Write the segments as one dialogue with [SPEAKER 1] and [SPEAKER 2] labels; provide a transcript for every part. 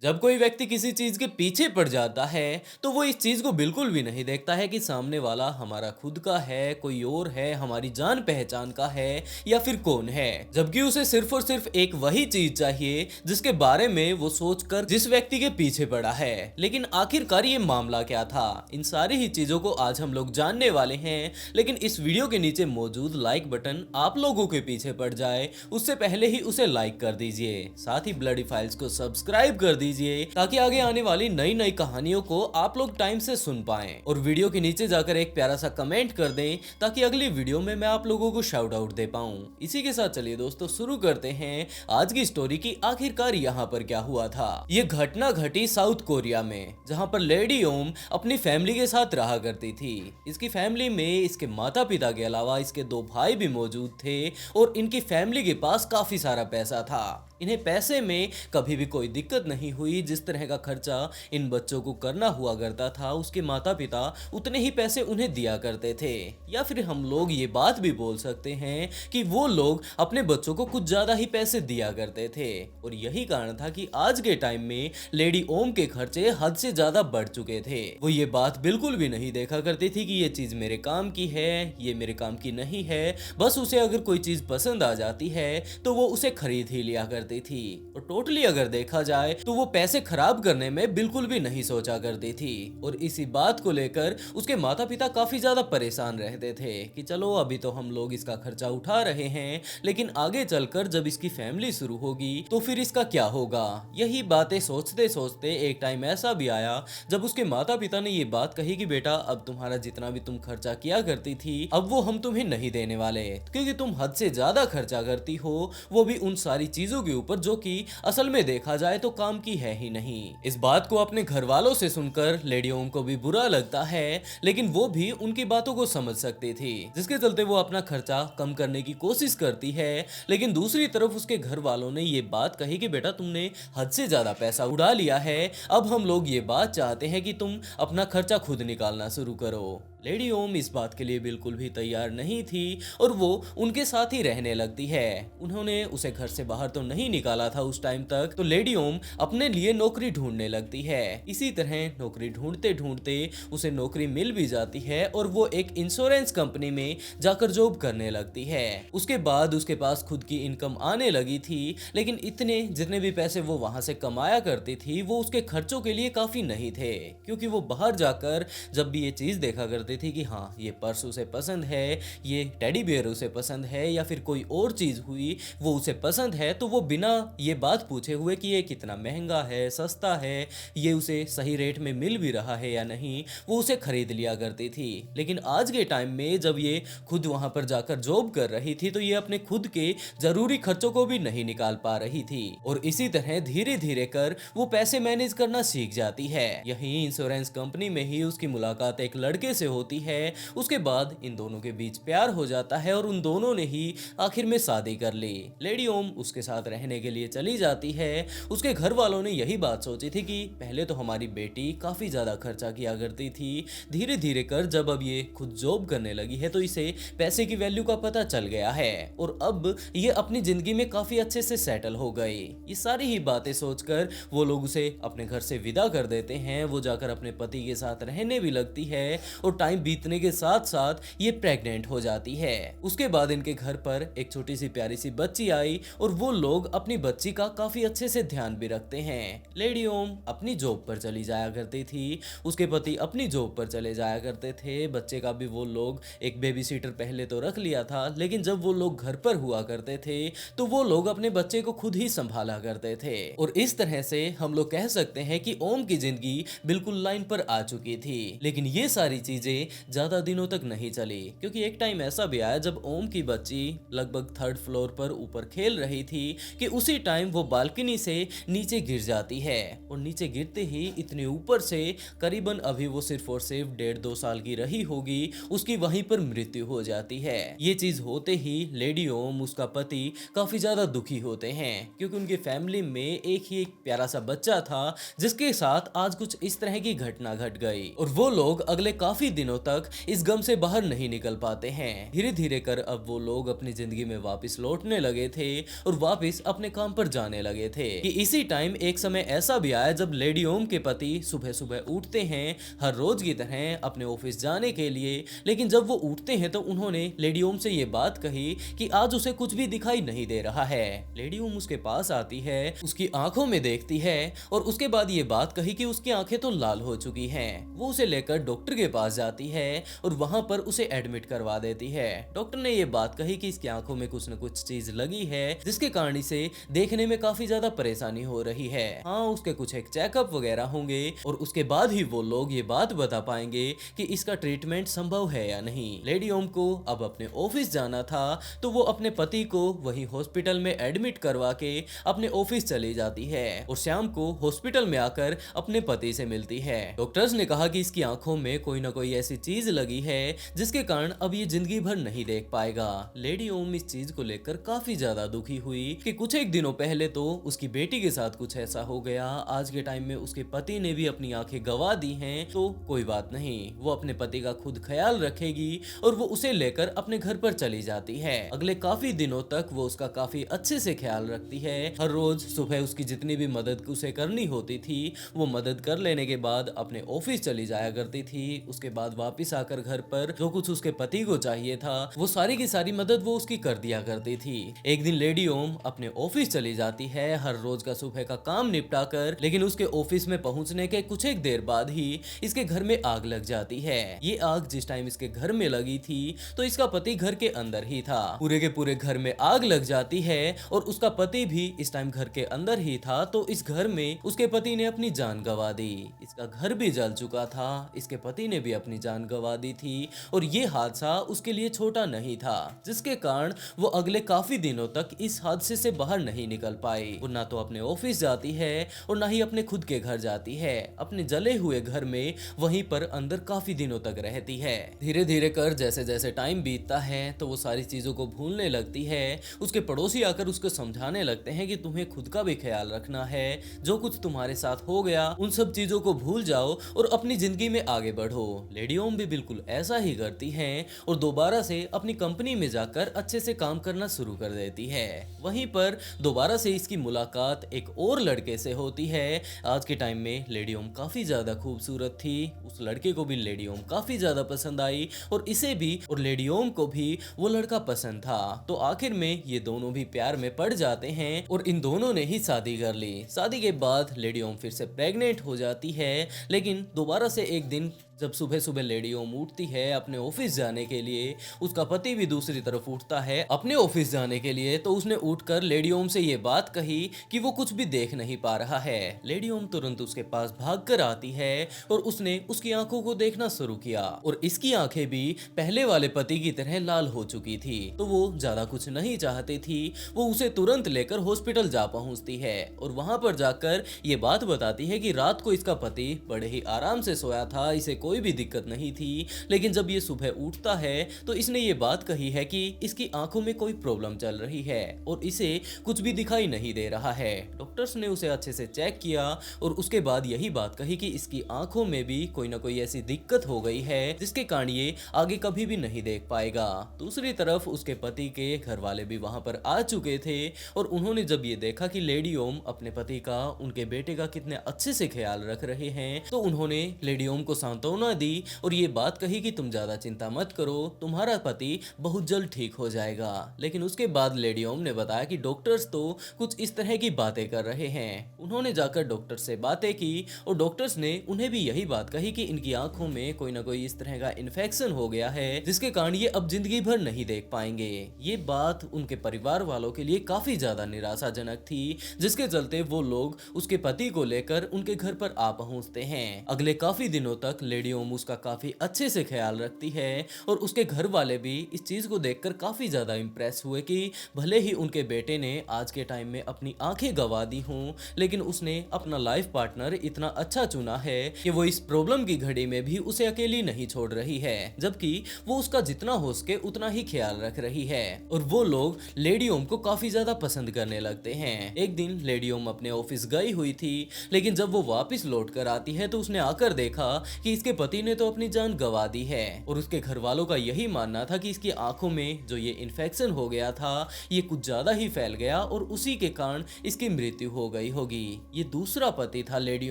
[SPEAKER 1] जब कोई व्यक्ति किसी चीज के पीछे पड़ जाता है तो वो इस चीज को बिल्कुल भी नहीं देखता है कि सामने वाला हमारा खुद का है, कोई और है, हमारी जान पहचान का है या फिर कौन है। जबकि उसे सिर्फ और सिर्फ एक वही चीज चाहिए जिसके बारे में वो सोचकर जिस व्यक्ति के पीछे पड़ा है। लेकिन आखिरकार ये मामला क्या था, इन सारी ही चीजों को आज हम लोग जानने वाले हैं। लेकिन इस वीडियो के नीचे मौजूद लाइक बटन आप लोगों के पीछे पड़ जाए उससे पहले ही उसे लाइक कर दीजिए, साथ ही ब्लडी फाइल्स को सब्सक्राइब कर दीजिए ताकि आगे आने वाली नई नई कहानियों को आप लोग टाइम से सुन पाएं। और वीडियो के नीचे जाकर एक प्यारा सा कमेंट कर दें ताकि अगली वीडियो में मैं आप लोगों को शाउट आउट दे पाऊं। इसी के साथ चलिए दोस्तों शुरू करते हैं आज की स्टोरी की आखिरकार यहाँ पर क्या हुआ था। ये घटना घटी साउथ कोरिया में, जहाँ पर लेडी ओम अपनी फैमिली के साथ रहा करती थी। इसकी फैमिली में इसके माता पिता के अलावा इसके दो भाई भी मौजूद थे और इनकी फैमिली के पास काफी सारा पैसा था। इन्हें पैसे में कभी भी कोई दिक्कत नहीं हुई। जिस तरह का खर्चा इन बच्चों को करना हुआ करता था उसके माता पिता उतने ही पैसे उन्हें दिया करते थे, या फिर हम लोग ये बात भी बोल सकते हैं कि वो लोग अपने बच्चों को कुछ ज्यादा ही पैसे दिया करते थे। और यही कारण था कि आज के टाइम में लेडी ओम के खर्चे हद से ज्यादा बढ़ चुके थे। वो ये बात बिल्कुल भी नहीं देखा करती थी कि ये चीज मेरे काम की है, ये मेरे काम की नहीं है। बस उसे अगर कोई चीज पसंद आ जाती है तो वो उसे खरीद ही लिया करती थी। और टोटली अगर देखा जाए तो वो पैसे खराब करने में बिल्कुल भी नहीं सोचा करती थी। और इसी बात को लेकर उसके माता पिता काफी ज्यादा परेशान रहते थे कि चलो अभी तो हम लोग इसका खर्चा उठा रहे हैं, लेकिन आगे चलकर जब इसकी फैमिली शुरू होगी तो फिर इसका क्या होगा। यही बातें सोचते सोचते एक टाइम ऐसा भी आया जब उसके माता पिता ने ये बात कही कि बेटा अब तुम्हारा जितना भी तुम खर्चा किया करती थी अब वो हम तुम्हें नहीं देने वाले, क्योंकि तुम हद से ज्यादा खर्चा करती हो, वो भी उन सारी चीजों के ऊपर जो कि असल में देखा जाए तो काम की है ही नहीं। इस बात को अपने घर वालों से सुनकर लेडी ओम को भी बुरा लगता है, लेकिन वो भी उनकी बातों को समझ सकती थी, जिसके चलते वो अपना खर्चा कम करने की कोशिश करती है। लेकिन दूसरी तरफ उसके घर वालों ने ये बात कही कि बेटा तुमने हद से ज्यादा पैसा उड़ा लिया है, अब हम लोग ये बात चाहते हैं कि तुम अपना खर्चा खुद निकालना शुरू करो। लेडी ओम इस बात के लिए बिल्कुल भी तैयार नहीं थी और वो उनके साथ ही रहने लगती है। उन्होंने उसे घर से बाहर तो नहीं निकाला था उस टाइम तक, तो लेडी ओम अपने लिए नौकरी ढूंढने लगती है। इसी तरह नौकरी ढूंढते ढूंढते उसे नौकरी मिल भी जाती है और वो एक इंश्योरेंस कंपनी में जाकर जॉब करने लगती है। उसके बाद उसके पास खुद की इनकम आने लगी थी, लेकिन इतने जितने भी पैसे वो वहां से कमाया करती थी वो उसके खर्चों के लिए काफी नहीं थे, क्योंकि वो बाहर जाकर जब भी ये चीज देखा करती थी कि हाँ ये पर्स उसे पसंद है, ये टेडी बियर उसे पसंद है, या फिर कोई और चीज हुई वो उसे पसंद है, तो वो बिना ये बात पूछे हुए कि ये कितना महंगा है, सस्ता है, ये उसे सही रेट में मिल भी रहा है या नहीं, वो उसे खरीद लिया करती थी। लेकिन आज के टाइम में जब ये खुद वहां पर जाकर जॉब कर रही थी तो ये अपने खुद के जरूरी खर्चों को भी नहीं निकाल पा रही थी। और इसी तरह धीरे धीरे कर वो पैसे मैनेज करना सीख जाती है। यही इंश्योरेंस कंपनी में ही उसकी मुलाकात एक लड़के से होती है। उसके बाद इन दोनों के बीच प्यार हो जाता है और उन दोनों ने ही आखिर में शादी कर ली। लेडी ओम उसके साथ रहने के लिए चली जाती है। उसके घर वालों ने यही बात सोची थी कि पहले तो हमारी बेटी काफी ज्यादा खर्चा किया करती थी, धीरे धीरे कर जब अब ये खुद जॉब करने लगी है तो इसे पैसे की वैल्यू का पता चल गया है और अब ये अपनी जिंदगी में काफी अच्छे से सेटल हो गई। ये सारी ही बातें सोचकर वो लोग उसे अपने घर से विदा कर देते हैं। वो जाकर अपने पति के साथ रहने भी लगती है और टाइम बीतने के साथ साथ ये प्रेग्नेंट हो जाती है। उसके बाद इनके घर पर एक छोटी सी प्यारी सी बच्ची आई और वो लोग अपनी बच्ची का काफी अच्छे से ध्यान भी रखते हैं। लेडी ओम अपनी जॉब पर चली जाया करती थी, उसके पति अपनी जॉब पर चले जाया करते थे। बच्चे का भी वो लोग एक बेबी सीटर पहले तो रख लिया था, लेकिन जब वो लोग घर पर हुआ करते थे तो वो लोग अपने बच्चे को खुद ही संभाला करते थे। और इस तरह से हम लोग कह सकते हैं कि ओम की जिंदगी बिल्कुल लाइन पर आ चुकी थी। लेकिन ये सारी चीजें ज्यादा दिनों तक नहीं चली, क्योंकि एक टाइम ऐसा भी आया जब ओम की बच्ची लगभग थर्ड फ्लोर पर ऊपर खेल रही थी कि उसी टाइम वो बालकनी से नीचे गिर जाती है। और नीचे गिरते ही इतने ऊपर से करीबन अभी वो सिर्फ और सिर्फ 1.5-2 साल की रही होगी, उसकी वहीं पर मृत्यु हो जाती है। ये चीज होते ही लेडी ओम उसका पति काफी ज्यादा दुखी होते हैं, क्योंकि उनकी फैमिली में एक प्यारा सा बच्चा था जिसके साथ आज कुछ इस तरह की घटना घट गई। और वो लोग अगले काफी दिनों तक इस गम से बाहर नहीं निकल पाते हैं। धीरे धीरे कर अब वो लोग अपनी जिंदगी में वापस लौटने लगे थे और वापस अपने काम पर जाने लगे थे कि इसी टाइम एक समय ऐसा भी आया जब लेडी ओम के पति सुबह सुबह उठते हैं हर रोज की तरह अपने ऑफिस जाने के लिए। लेकिन जब वो उठते हैं तो उन्होंने लेडी ओम से ये बात कही कि आज उसे कुछ भी दिखाई नहीं दे रहा है। लेडी ओम उसके पास आती है, उसकी आंखों में देखती है और उसके बाद ये बात कही कि उसकी आंखें तो लाल हो चुकी हैं। वो उसे लेकर डॉक्टर के पास जाती है और वहां पर उसे एडमिट करवा देती है। डॉक्टर ने ये बात कही कि इसकी आंखों में कुछ न कुछ चीज लगी है जिसके कारण इसे देखने में काफी ज्यादा परेशानी हो रही है। हाँ, उसके कुछ एक चेकअप वगैरह होंगे और उसके बाद ही वो लोग ये बात बता पाएंगे कि इसका ट्रीटमेंट संभव है या नहीं। लेडी ओम को अब अपने ऑफिस जाना था तो वो अपने पति को वहीं हॉस्पिटल में एडमिट करवा के अपने ऑफिस चली जाती है और शाम को हॉस्पिटल में आकर अपने पति से मिलती है। डॉक्टर्स ने कहा कि इसकी आंखों में कोई ना कोई ऐसी चीज लगी है जिसके कारण अब ये जिंदगी भर नहीं देख पाएगा। लेडी ओम इस चीज को लेकर काफी ज्यादा दुखी हुई कि कुछ एक दिनों पहले तो उसकी बेटी के साथ कुछ ऐसा हो गया, आज के टाइम में उसके पति ने भी अपनी आंखें गंवा दी हैं, तो कोई बात नहीं, वो अपने पति का खुद ख्याल रखेगी और वो उसे लेकर अपने घर पर चली जाती है। अगले काफी दिनों तक वो उसका काफी अच्छे से ख्याल रखती है। हर रोज सुबह उसकी जितनी भी मदद उसे करनी होती थी वो मदद कर लेने के बाद अपने ऑफिस चली जाया करती थी। उसके बाद वापस आकर घर पर जो कुछ उसके पति को चाहिए था वो सारी की सारी मदद वो उसकी कर दिया करती थी। एक दिन लेडी ओम अपने ऑफिस चली जाती है हर रोज का सुबह का काम निपटा कर, लेकिन उसके ऑफिस में पहुंचने के कुछ एक देर बाद ही इसके घर में आग लग जाती है। ये आग जिस टाइम इसके घर में लगी थी तो इसका पति घर के अंदर ही था। पूरे के पूरे घर में आग लग जाती है और उसका पति भी इस टाइम घर के अंदर ही था, तो इस घर में उसके पति ने अपनी जान गंवा दी। इसका घर भी जल चुका था, इसके पति ने भी अपनी जान गंवा दी थी और ये हादसा उसके लिए छोटा नहीं था, जिसके कारण वो अगले काफी दिनों तक इस हादसे से बाहर नहीं निकल पाई। वो ना तो अपने ऑफिस जाती है और ना ही अपने खुद के घर जाती है। अपने जले हुए घर में वहीं पर अंदर काफी दिनों तक रहती है। धीरे धीरे कर जैसे जैसे टाइम बीतता है तो वो सारी चीजों को भूलने लगती है। उसके पड़ोसी आकर उसको समझाने लगते हैं कि तुम्हें खुद का भी ख्याल रखना है, जो कुछ तुम्हारे साथ हो गया उन सब चीजों को भूल जाओ और अपनी जिंदगी में आगे बढ़ो। लेडी ओम भी बिल्कुल ऐसा ही करती है और दोबारा से अपनी कंपनी में जाकर अच्छे से काम करना शुरू कर देती है। वहीं पर दोबारा से इसकी मुलाकात एक और लड़के से होती है। आज के टाइम में लेडी ओम काफी ज्यादा खूबसूरत थी, उस लड़के को भी लेडी ओम काफी ज्यादा पसंद आई और इसे भी और लेडी ओम को भी वो लड़का पसंद था। तो आखिर में ये दोनों भी प्यार में पड़ जाते हैं और इन दोनों ने ही शादी कर ली। शादी के बाद लेडी ओम फिर से प्रेग्नेंट हो जाती है, लेकिन दोबारा से एक दिन जब सुबह सुबह लेडी ओम उठती है अपने ऑफिस जाने के लिए, उसका पति भी दूसरी तरफ उठता है अपने ऑफिस जाने के लिए, तो उसने उठकर लेडी ओम से ये बात कही कि वो कुछ भी देख नहीं पा रहा है। लेडी ओम तुरंत उसके पास भागकर आती है और उसने उसकी आंखों को देखना शुरू किया और इसकी आंखें भी पहले वाले पति की तरह लाल हो चुकी थी। तो वो ज्यादा कुछ नहीं चाहती थी, वो उसे तुरंत लेकर हॉस्पिटल जा पहुंचती है और वहां पर जाकर ये बात बताती है कि रात को इसका पति बड़े ही आराम से सोया था, इसे कोई भी दिक्कत नहीं थी, लेकिन जब ये सुबह उठता है तो इसने ये बात कही है कि इसकी आंखों में कोई प्रॉब्लम चल रही है और इसे कुछ भी दिखाई नहीं दे रहा है। डॉक्टर्स ने उसे अच्छे से चेक किया और उसके बाद यही बात कही कि इसकी आंखों में भी कोई ना कोई ऐसी दिक्कत हो गई है जिसके कारण ये आगे कभी भी नहीं देख पाएगा। दूसरी तरफ उसके पति के घर वाले भी वहां पर आ चुके थे और उन्होंने जब ये देखा कि लेडी ओम अपने पति का, उनके बेटे का कितने अच्छे से ख्याल रख रहे हैं, तो उन्होंने लेडी ओम को सांत्वना दी और ये बात कही कि तुम ज्यादा चिंता मत करो, तुम्हारा पति बहुत जल्द ठीक हो जाएगा। लेकिन उसके बाद लेडी ओम ने बताया कि डॉक्टर्स तो कुछ इस तरह की बातें कर रहे हैं। उन्होंने जाकर डॉक्टर से बातें की और डॉक्टर्स ने उन्हें भी यही बात कही कि इनकी आंखों में कोई ना कोई इस तरह का इन्फेक्शन हो गया है जिसके कारण ये अब जिंदगी भर नहीं देख पाएंगे। ये बात उनके परिवार वालों के लिए काफी ज्यादा निराशाजनक थी, जिसके चलते वो लोग उसके पति को लेकर उनके घर पर आ पहुंचते हैं। अगले काफी दिनों तक लेडी ओम उसका काफी अच्छे से ख्याल रखती है और उसके घर वाले भी इस चीज को देखकर काफी ज्यादा इंप्रेस हुए कि भले ही उनके बेटे ने आज के टाइम में अपनी आंखें गंवा दी हों, लेकिन उसने अपना लाइफ पार्टनर इतना अच्छा चुना है कि वो इस प्रॉब्लम की घड़ी में भी उसे अकेली नहीं छोड़ रही है, जबकि वो उसका जितना हो सके उतना ही ख्याल रख रही है। और वो लोग लेडी ओम को काफी ज्यादा पसंद करने लगते हैं। एक दिन लेडी ओम अपने ऑफिस गई हुई थी, लेकिन जब वो वापस लौट कर आती है तो उसने आकर देखा कि इसके पति ने तो अपनी जान गंवा दी है और उसके घर वालों का यही मानना था कि इसकी आंखों में जो ये इन्फेक्शन हो गया था ये कुछ ज्यादा ही फैल गया और उसी के कारण इसकी मृत्यु हो गई होगी। ये दूसरा पति था लेडी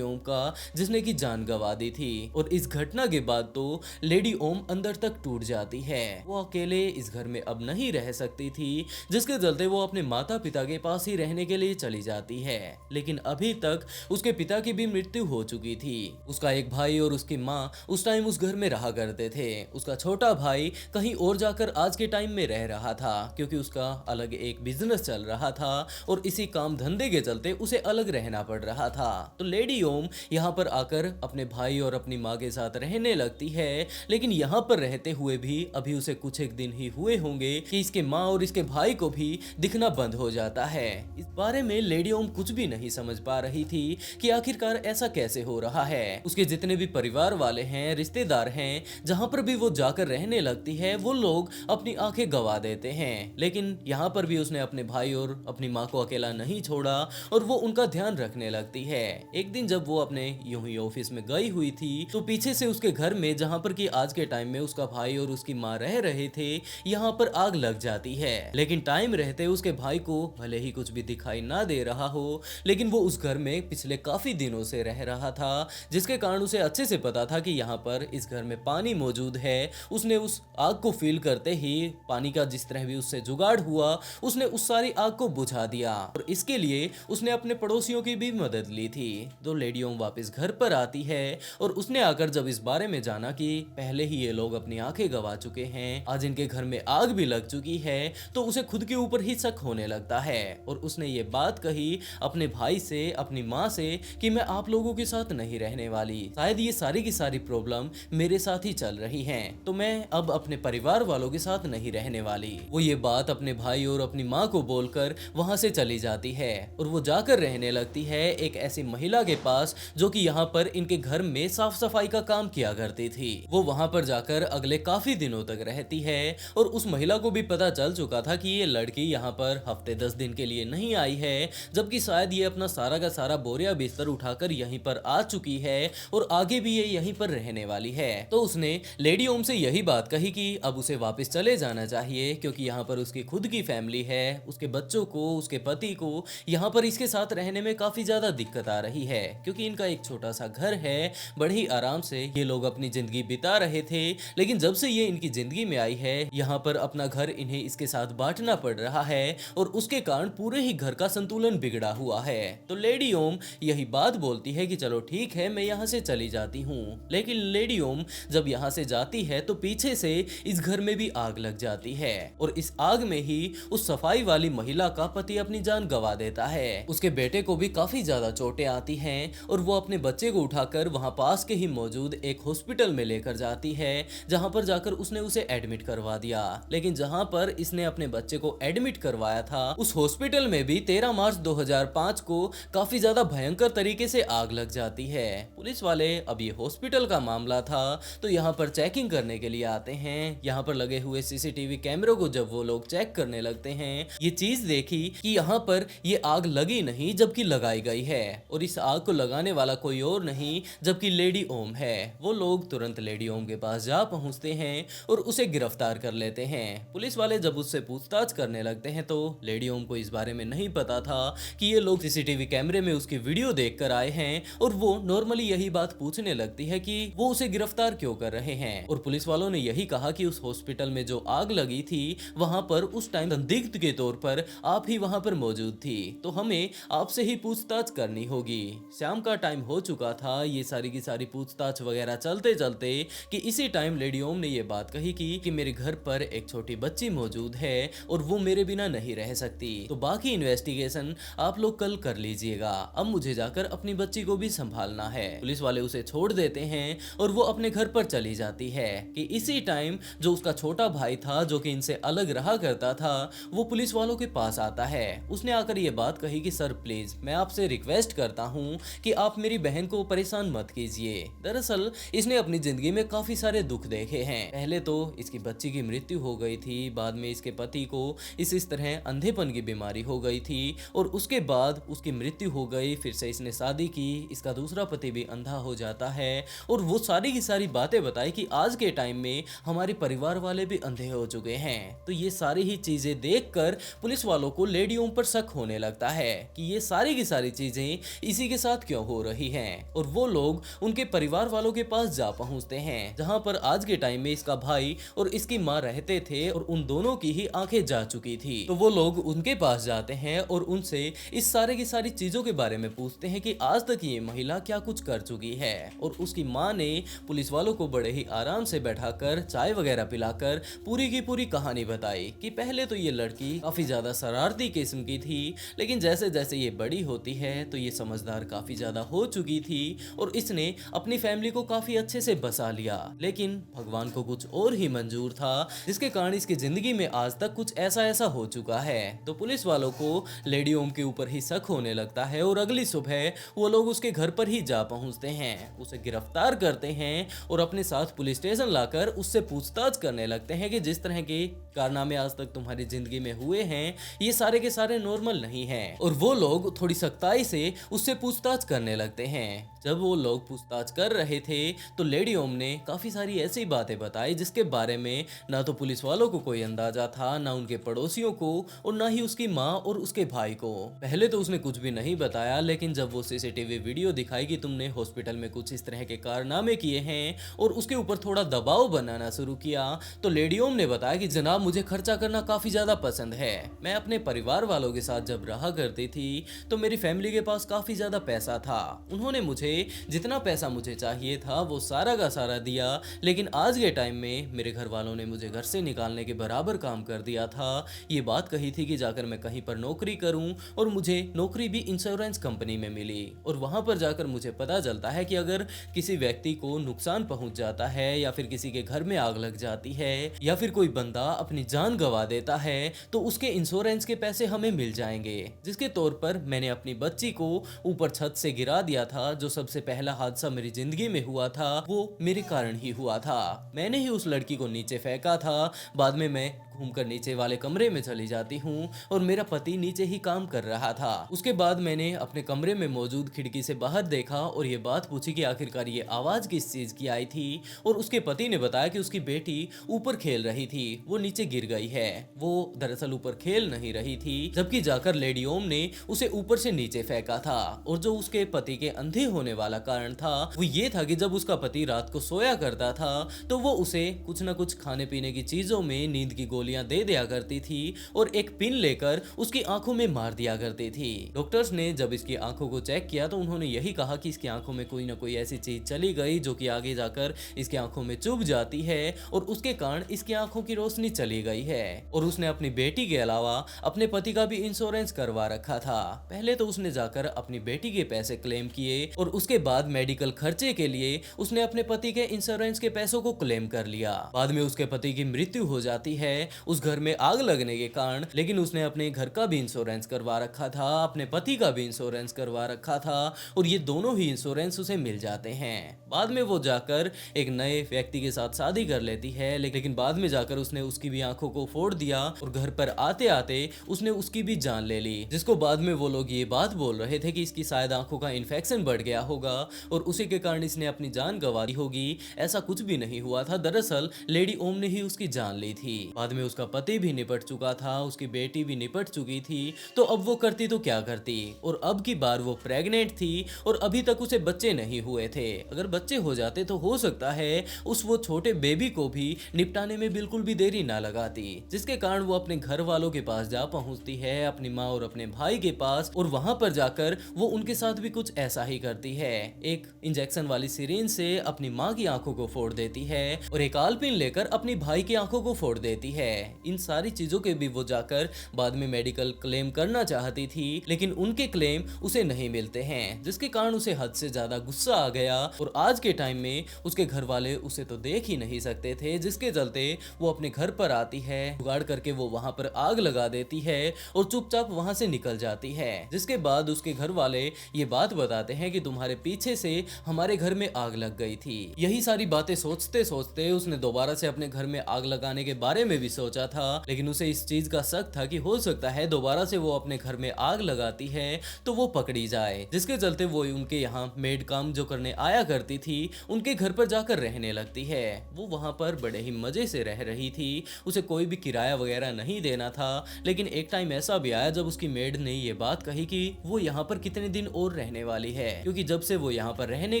[SPEAKER 1] ओम का जिसने की जान गंवा दी थी और इस घटना के बाद तो लेडी ओम अंदर तक टूट जाती है। वो अकेले इस घर में अब नहीं रह सकती थी जिसके चलते वो अपने माता पिता के पास ही रहने के लिए चली जाती है। लेकिन अभी तक उसके पिता की भी मृत्यु हो चुकी थी। उसका एक भाई और उसकी माँ उस टाइम उस घर में रहा करते थे। उसका छोटा भाई कहीं और जाकर आज के टाइम में रह रहा था क्योंकि उसका अलग एक बिजनेस चल रहा था और इसी काम धंधे के चलते उसे अलग रहना पड़ रहा था। तो लेडी ओम यहाँ पर आकर अपने भाई और अपनी माँ के साथ रहने लगती है। लेकिन यहाँ पर रहते हुए भी अभी उसे कुछ एक दिन ही हुए होंगे कि इसके माँ और इसके भाई को भी दिखना बंद हो जाता है। इस बारे में लेडी ओम कुछ भी नहीं समझ पा रही थी कि आखिरकार ऐसा कैसे हो रहा है। उसके जितने भी परिवार वाले हैं, रिश्तेदार हैं, जहां पर भी वो जाकर रहने लगती है वो लोग अपनी आंखें गवा देते हैं। लेकिन यहाँ पर भी उसने अपने भाई और अपनी माँ को अकेला नहीं छोड़ा और वो उनका ध्यान रखने लगती है। एक दिन जब वो अपने यूं ही ऑफिस में गई हुई थी तो पीछे से उसके घर में जहाँ पर कि आज के टाइम में उसका भाई और उसकी माँ रह रहे थे यहाँ पर आग लग जाती है। लेकिन टाइम रहते उसके भाई को भले ही कुछ भी दिखाई ना दे रहा हो लेकिन वो उस घर में पिछले काफी दिनों से रह रहा था जिसके कारण उसे अच्छे से पता था कि यहाँ पर इस घर में पानी मौजूद है। उसने उस आग को फील करते ही पानी का जिस तरह भी उससे जुगाड़ हुआ उसने उस सारी आग को बुझा दिया और इसके लिए उसने अपने पड़ोसियों की भी मदद ली थी। तो लेडी ओम वापस घर पर आती है और उसने आकर जब इस बारे में जाना कि पहले ही ये लोग अपनी आंखें गंवा चुके हैं, आज इनके घर में आग भी लग चुकी है, तो उसे खुद के ऊपर ही शक होने लगता है और उसने ये बात कही अपने भाई से, अपनी माँ से कि मैं आप लोगों के साथ नहीं रहने वाली, शायद ये सारी की सारी प्रॉब्लम मेरे साथ ही चल रही हैं, तो मैं अब अपने परिवार वालों के साथ नहीं रहने वाली। वो ये बात अपने भाई और अपनी माँ को बोलकर वहाँ से चली जाती है और वो जाकर रहने लगती है एक ऐसी महिला के पास जो कि यहाँ पर इनके घर में साफ सफाई का काम किया करती थी। वो वहाँ पर जाकर अगले काफी दिनों तक रहती है और उस महिला को भी पता चल चुका था कि ये लड़की यहाँ पर हफ्ते 10 दिन के लिए नहीं आई है, जबकि शायद ये अपना सारा का सारा बोरिया बिस्तर उठाकर यहीं पर आ चुकी है और आगे भी ये यहीं पर रहने वाली है। तो उसने लेडी ओम से यही बात कही कि अब उसे वापस चले जाना चाहिए क्योंकि यहाँ पर उसकी खुद की फैमिली है, उसके बच्चों को, उसके पति को यहाँ पर इसके साथ रहने में काफी ज्यादा दिक्कत आ रही है क्योंकि इनका एक छोटा सा घर है, बड़े ही आराम से ये लोग अपनी जिंदगी बिता रहे थे। लेकिन जब से ये इनकी जिंदगी में आई है यहाँ पर अपना घर इन्हें इसके साथ बांटना पड़ रहा है और उसके कारण पूरे ही घर का संतुलन बिगड़ा हुआ है। तो लेडी ओम यही बात बोलती है कि चलो ठीक है मैं यहाँ से चली जाती हूँ। लेकिन लेडी ओम जब यहाँ से जाती है तो पीछे से इस घर में भी आग लग जाती है और इस आग में ही उस सफाई वाली महिला का पति अपनी जान गंवा देता है। उसके बेटे को भी काफी ज्यादा चोटें आती हैं और वो अपने बच्चे को उठाकर वहां पास के ही मौजूद एक हॉस्पिटल में लेकर जाती है जहां पर जाकर उसने उसे एडमिट करवा दिया। लेकिन जहां पर इसने अपने बच्चे को एडमिट करवाया था उस हॉस्पिटल में भी 13 मार्च 2005 को काफी ज्यादा भयंकर तरीके से आग लग जाती है। पुलिस वाले अब ये हॉस्पिटल का मामला था तो यहाँ पर चेकिंग करने के लिए आते हैं। यहाँ पर लगे हुए सीसीटीवी कैमरों को जब वो लोग चेक करने लगते हैं ये चीज देखी कि यहाँ पर ये आग लगी नहीं जबकि लगाई गई है और इस आग को लगाने वाला कोई और नहीं जबकि लेडी ओम है। वो लोग तुरंत लेडी ओम के पास जा पहुंचते हैं और उसे गिरफ्तार कर लेते हैं। पुलिस वाले जब उससे पूछताछ करने लगते हैं तो लेडी ओम को इस बारे में नहीं पता था कि ये लोग सीसीटीवी कैमरे में उसकी वीडियो देखकर आए हैं और वो नॉर्मली यही बात पूछने लगती है कि वो उसे गिरफ्तार क्यों कर रहे हैं। और पुलिस वालों ने यही कहा कि उस हॉस्पिटल में जो आग लगी थी वहां पर उस टाइम संदिग्ध के तौर पर आप ही वहां पर मौजूद थी, तो हमें आपसे ही पूछताछ करनी होगी। शाम का टाइम हो चुका था, ये सारी की सारी पूछताछ वगैरह चलते चलते कि इसी टाइम लेडी ओम ने ये बात कही कि मेरे घर पर एक छोटी बच्ची मौजूद है और वो मेरे बिना नहीं रह सकती, तो बाकी इन्वेस्टिगेशन आप लोग कल कर लीजिएगा, अब मुझे जाकर अपनी बच्ची को भी संभालना है। पुलिस वाले उसे छोड़ देते हैं और वो अपने घर पर चली जाती है कि इसी टाइम जो उसका छोटा भाई था जो कि इनसे अलग रहा करता था वो पुलिस वालों के पास आता है। उसने आकर ये बात कही कि सर प्लीज मैं आपसे रिक्वेस्ट करता हूँ कि आप मेरी बहन को परेशान मत कीजिए। दरअसल इसने अपनी जिंदगी में काफी सारे दुख देखे हैं। पहले तो इसकी बच्ची की मृत्यु हो गई थी, बाद में इसके पति को इस तरह अंधेपन की बीमारी हो गई थी और उसके बाद उसकी मृत्यु हो गई। फिर से इसने शादी की, इसका दूसरा पति भी अंधा हो जाता है और वो सारी की सारी बातें बताई कि आज के टाइम में हमारे परिवार वाले भी अंधे हो चुके हैं। तो ये सारी ही चीजें देखकर पुलिस वालों को लेडी ओम पर शक होने लगता है कि ये सारी की सारी चीजें इसी के साथ क्यों हो रही हैं, और वो लोग उनके परिवार वालों के पास जा पहुंचते हैं जहां पर आज के टाइम में इसका भाई और इसकी माँ रहते थे और उन दोनों की ही आंखें जा चुकी थी। तो वो लोग उनके पास जाते हैं और उनसे इस सारे की सारी चीजों के बारे में पूछते हैं कि आज तक ये महिला क्या कुछ कर चुकी है। और उसकी माँ ने पुलिस वालों को बड़े ही आराम से बैठाकर चाय वगैरह पिलाकर पूरी की पूरी कहानी बताई कि पहले तो ये लड़की काफी ज्यादा शरारती किस्म की थी, लेकिन जैसे जैसे ये बड़ी होती है तो ये समझदार काफी ज्यादा हो चुकी थी और इसने अपनी फैमिली को काफी अच्छे से बसा लिया। लेकिन भगवान को कुछ और ही मंजूर था जिसके कारण इसकी जिंदगी में आज तक कुछ ऐसा ऐसा हो चुका है। तो पुलिस वालों को लेडी ओम के ऊपर ही शक होने लगता है और अगली सुबह वो लोग उसके घर पर ही जा पहुंचते हैं, उसे गिरफ्तार करते हैं और अपने साथ पुलिस स्टेशन लाकर उससे पूछताछ करने लगते हैं कि जिस तरह के कारनामे आज तक तुम्हारी जिंदगी में हुए हैं ये सारे के सारे नॉर्मल नहीं हैं। और वो लोग थोड़ी सख्ताई से उससे पूछताछ करने लगते हैं। जब वो लोग पूछताछ कर रहे थे तो लेडी ओम ने काफी सारी ऐसी बातें बताई जिसके बारे में ना तो पुलिस वालों को कोई अंदाजा था, ना उनके पड़ोसियों को और ना ही उसकी माँ और उसके भाई को। पहले तो उसने कुछ भी नहीं बताया, लेकिन जब वो सीसीटीवी वीडियो दिखाई कि तुमने हॉस्पिटल में कुछ इस तरह के कारनामे किए हैं और उसके ऊपर थोड़ा दबाव बनाना शुरू किया, तो लेडी ओम ने बताया कि जनाब मुझे खर्चा करना काफी ज्यादा पसंद है। मैं अपने परिवार वालों के साथ जब रहा करती थी तो मेरी फैमिली के पास काफी ज्यादा पैसा था। उन्होंने मुझे जितना पैसा मुझे चाहिए था वो सारा का सारा दिया, लेकिन आज के टाइम में मेरे घर वालों ने मुझे घर से निकालने के बराबर काम कर दिया था। ये बात कही थी कि जाकर मैं कहीं पर नौकरी करूं और मुझे नौकरी भी इंश्योरेंस कंपनी में मिली। और वहां पर जाकर मुझे पता चलता है कि अगर किसी व्यक्ति को नुकसान पहुंच जाता है या फिर किसी के घर में आग लग जाती है या फिर कोई बंदा अपनी जान गंवा देता है तो उसके इंश्योरेंस के पैसे हमें मिल जाएंगे। जिसके तौर पर मैंने अपनी बच्ची को ऊपर छत से गिरा दिया था। जो सबसे पहला हादसा मेरी जिंदगी में हुआ था वो मेरे कारण ही हुआ था। मैंने ही उस लड़की को नीचे फेंका था। बाद में मैं घूमकर नीचे वाले कमरे में चली जाती हूँ और मेरा पति नीचे ही काम कर रहा था। उसके बाद मैंने अपने कमरे में मौजूद खिड़की से बाहर देखा और ये बात पूछी कि आखिरकार ये आवाज किस चीज की आई थी। और उसके पति ने बताया कि उसकी बेटी ऊपर खेल रही थी, वो नीचे गिर गई है। वो दरअसल ऊपर खेल नहीं रही थी, जबकि जाकर लेडी ओम ने उसे ऊपर से नीचे फेंका था। और जो उसके पति के अंधे होने वाला कारण था वो ये था कि जब उसका पति रात को सोया करता था तो वो उसे कुछ न कुछ खाने पीने की चीजों में नींद की गोलियां दे दिया करती थी और एक पिन लेकर उसकी आंखों में मार दिया करती थी। डॉक्टर्स ने जब इसकी आंखों को चेक किया तो उन्होंने यही कहा कि इसकी आंखों में कोई ना कोई ऐसी चीज चली गई जो कि आगे जाकर इसकी आंखों में चुभ जाती है और उसके कारण इसकी आंखों की रोशनी चली गई है। और उसने अपनी बेटी के अलावा अपने पति का भी इंश्योरेंस करवा रखा था। पहले तो उसने जाकर अपनी बेटी के पैसे क्लेम किए और उसके बाद मेडिकल खर्चे के लिए उसने अपने पति के इंश्योरेंस के पैसों को क्लेम कर लिया। बाद में उसके पति की मृत्यु हो जाती है उस घर में आग लगने के कारण, लेकिन उसने अपने घर का भी इंश्योरेंस करवा रखा था, अपने पति का भी इंश्योरेंस करवा रखा था और ये दोनों ही इंश्योरेंस उसे मिल जाते हैं। बाद में वो जाकर एक नए व्यक्ति के साथ शादी कर लेती है, लेकिन बाद में जाकर उसने उसकी भी आंखों को फोड़ दिया और घर पर आते आते उसने उसकी भी जान ले ली। जिसको बाद में वो लोग ये बात बोल रहे थे कि इसकी शायद आंखों का इन्फेक्शन बढ़ गया होगा और उसी के कारण इसने अपनी जान गंवा दी होगी। ऐसा कुछ भी नहीं हुआ था, दरअसल लेडी ओम ने ही उसकी जान ली थी। बाद में उसका पति भी निपट चुका था, उसकी बेटी भी निपट चुकी थी, तो अब वो करती तो क्या करती। और अब की बार वो प्रेग्नेंट थी और अभी तक उसे बच्चे नहीं हुए थे। अगर बच्चे हो जाते तो हो सकता है उस वो छोटे बेबी को भी निपटाने में बिल्कुल भी देरी ना लगाती, जिसके कारण वो अपने घर वालों के पास जा पहुंचती है, अपनी माँ और अपने भाई के पास, और वहां पर जाकर वो उनके साथ भी कुछ ऐसा ही करती है। एक इंजेक्शन वाली सिरिंज से अपनी माँ की आंखों को फोड़ देती है और एक आलपिन लेकर अपनी भाई की आंखों को फोड़ देती है। इन सारी चीजों के भी वो जाकर बाद में मेडिकल क्लेम करना चाहती थी, लेकिन उनके क्लेम उसे नहीं मिलते हैं, जिसके कारण उसे हद से ज्यादा गुस्सा आ गया और आज के टाइम में उसके घर वाले उसे तो देख ही नहीं सकते थे, जिसके चलते वो अपने घर पर आती है, जुगाड़ करके वो वहां पर आग लगा देती है और चुपचाप वहां से निकल जाती है। जिसके बाद उसके घर वाले ये बात बताते हैं कि तुम्हारे पीछे से हमारे घर में आग लग गई थी। यही सारी बातें सोचते सोचते उसने दोबारा से अपने घर में आग लगाने के बारे में भी सोचा था, लेकिन उसे इस चीज का शक था कि हो सकता है दोबारा से वो अपने घर में आग लगाती है तो वो पकड़ी जाए, जिसके चलते वो उनके यहाँ मेड काम जो करने आया करती थी उनके घर पर जाकर रहने लगती है। वो वहां पर बड़े ही मजे से रह रही थी, उसे कोई भी किराया वगैरह नहीं देना था। लेकिन एक टाइम ऐसा भी आया जब उसकी मेड ने ये बात कही कि वो यहाँ पर कितने दिन और रहने वाली है, क्योंकि जब से वो यहाँ पर रहने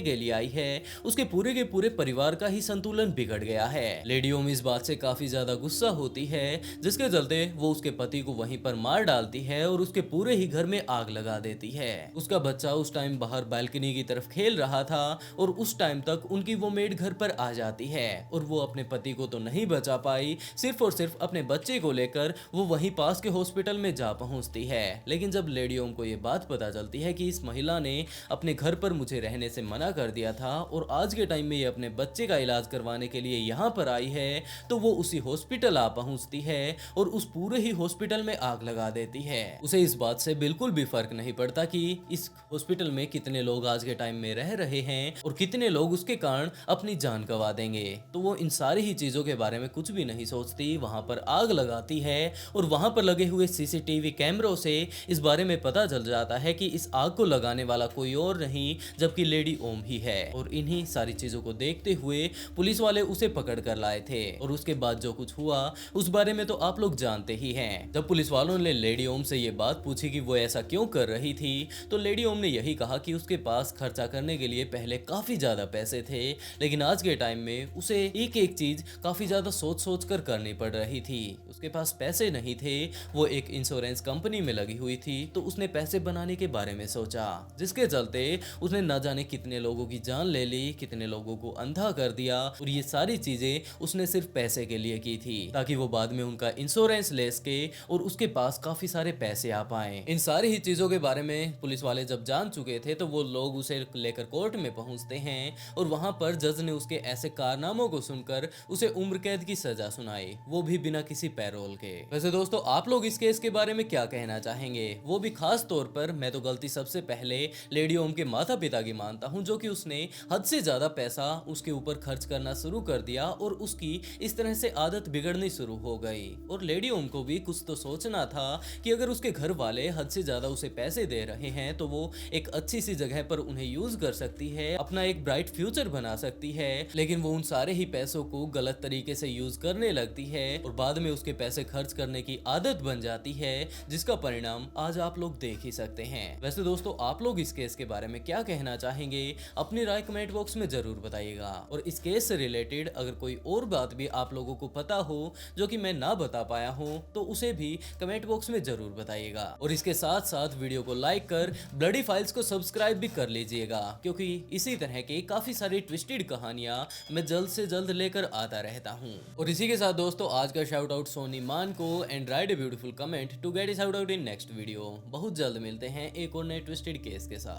[SPEAKER 1] के लिए आई है उसके पूरे के पूरे परिवार का ही संतुलन बिगड़ गया है। लेडी ओम इस बात से काफी ज्यादा गुस्सा होती है, जिसके चलते वो उसके पति को वहीं पर मार डालती है और उसके पूरे ही घर में आग लगा देती है। उसका बच्चा उस टाइम बाहर बालकनी की तरफ खेल रहा था और उस टाइम तक उनकी वो मेड घर पर आ जाती है और वो अपने पति को तो नहीं बचा पाई, सिर्फ और सिर्फ अपने बच्चे को लेकर वो वहीं पास के हॉस्पिटल में जा पहुंचती है। लेकिन जब लेडी ओम को ये बात पता चलती है कि इस महिला ने अपने घर पर मुझे रहने से मना कर दिया था और आज के टाइम में ये अपने बच्चे का इलाज करवाने के लिए यहाँ पर आई है, तो वो उसी हॉस्पिटल आ पहुंचती है और उस पूरे ही हॉस्पिटल में आग लगा देती है। उसे इस बात से बिल्कुल भी फर्क नहीं पड़ता कि इस हॉस्पिटल में कितने लोग आज के टाइम में रह रहे हैं और कितने लोग उसके कारण अपनी जान गंवा देंगे। तो वो इन सारी ही चीजों के बारे में कुछ भी नहीं सोचती, वहां पर आग लगाती है और वहां पर लगे हुए सीसीटीवी कैमरों से इस बारे में पता चल जाता है कि इस आग को लगाने वाला कोई और नहीं जबकि लेडी ओम ही है। और इन्हीं सारी चीजों को देखते हुए पुलिस वाले उसे पकड़ कर लाए थे और उसके बाद जो कुछ हुआ उस बारे में तो आप लोग जानते ही हैं। जब पुलिस वालों ने लेडी ओम से ये बात पूछी कि वो ऐसा क्यों कर रही थी, तो लेडी ओम ने यही कहा कि उसके पास खर्चा करने के लिए पहले काफी ज्यादा पैसे थे, लेकिन आज के टाइम में उसे एक एक चीज काफी ज्यादा सोच सोच कर करनी पड़ रही थी। उसके पास पैसे नहीं थे, वो एक इंश्योरेंस कंपनी में लगी हुई थी, तो उसने पैसे बनाने के बारे में सोचा, जिसके चलते उसने न जाने कितने लोगों की जान ले ली, कितने लोगों को अंधा कर दिया और ये सारी चीजें उसने सिर्फ पैसे के लिए की थी ताकि वो बाद में उनका इंश्योरेंस ले सके और उसके पास काफी सारे पैसे आ पाए। इन सारी ही चीजों के बारे में पुलिस वाले जब जान चुके थे तो वो लोग उसे लेकर कोर्ट में पहुंचते हैं और वहां पर जज ने उसके ऐसे कारनामों को सुनकर उसे उम्र कैद की सजा सुनाई, वो भी बिना किसी पैरोल के। वैसे दोस्तों आप लोग इस केस के बारे में क्या कहना चाहेंगे? वो भी खास तौर पर मैं तो गलती सबसे पहले लेडी ओम के माता पिता की मानता हूं, जो कि उसने हद से ज्यादा पैसा उसके ऊपर खर्च करना शुरू कर दिया और उसकी इस तरह से आदत बिगड़नी शुरू हो गई। और लेडी ओम को भी कुछ तो सोचना था कि अगर उसके घर वाले हद से ज्यादा उसे पैसे दे रहे हैं तो वो एक अच्छी सी जगह पर उन्हें यूज कर सकती है, अपना एक ब्राइट फ्यूचर बना सकती है। लेकिन वो उन सारे ही पैसों को गलत तरीके से यूज करने लगती है और बाद में उसके पैसे खर्च करने की आदत बन जाती है, जिसका परिणाम आज आप लोग देख ही सकते हैं। वैसे दोस्तों आप लोग इस केस के बारे में क्या कहना चाहेंगे? अपनी राय कमेंट बॉक्स में जरूर बताइएगा। और इस केस से रिलेटेड अगर कोई और बात भी आप लोगों को पता हो जो कि मैं ना बता पाया हूं तो उसे भी कमेंट बॉक्स में जरूर बताइएगा। और इसके साथ साथ वीडियो को लाइक कर ब्लडी फाइल्स को सब्सक्राइब भी कर लीजिएगा, क्योंकि इसी तरह के काफी सारी ट्विस्टेड कहानियां मैं जल्द से जल्द लेकर आता रहता हूं। और इसी के साथ दोस्तों आज का शाउट आउट सोनी मान को and write a beautiful comment to get it out in next video. बहुत जल्द मिलते हैं एक और नए ट्विस्टेड केस के साथ।